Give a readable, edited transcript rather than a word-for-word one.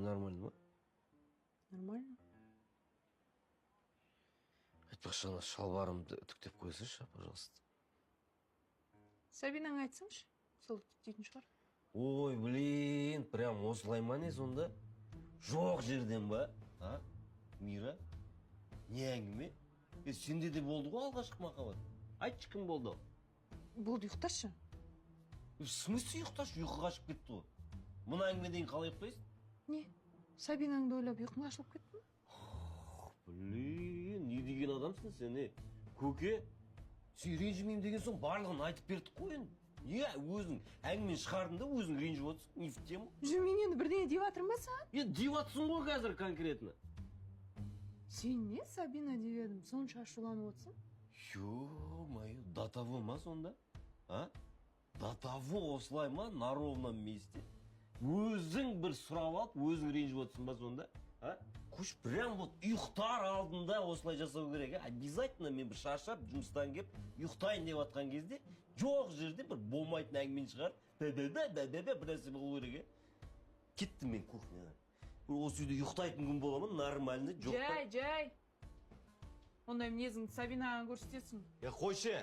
нормально ма? Нормально. Айтпақшы, ана шалбарымды үтіктеп қойсайшы, пожалуйста. Сабинаң айтсаңшы, сол дейтін шығар. Ой, блин, прям осылай ма не сонда? Жоқ жерден ба? А? Мира? Не әңгіме? Сенде де болды ғой алғашқы махаббат. Айтшы, кім болды ол? Болды, ұйықташы. В смысле ұйықташы? Ұйқы қашып кетті ғой. Мұны әңгімеден қалай ұйықтайсың? Не? Сабинаңды ойлап ұйқың ашылып кетті ме? Блин, не деген адамсың сен, Көке, сен ренжімеймін деген соң барлығын айтып бердік қой енді. Не, өзің әңгімені шығардың да өзің ренжіп отырсың, не в тему? Мен енді бірдеңе деп жатырмын ба саған? Деп жатсың ғой қазір конкретно. Сен не, Сабина деп едім, сонша ашуланып отырсың? Ё-моё, до того ма сонда? А? До того осылай ма, на ровном месте? Өзің бір сұрап алып, өзің ренжіп отырсың ба сонда? А? Қош, прям вот ұйықтар алдында осылай жасау керек, обязательно мен бір шаршап, жұмыстан кеп, ұйықтайын деп жатқан кезде, жоқ жерде бір болмайтын әңгімені шығарып, бір нәрсе болу керек, Кеттім мен кухнядан. Осы үйде ұйықтайтын күн бола ма, нормально, жоқ. Жай. Ондай мінезіңді Сабинаға көрсетесің. Қойшы!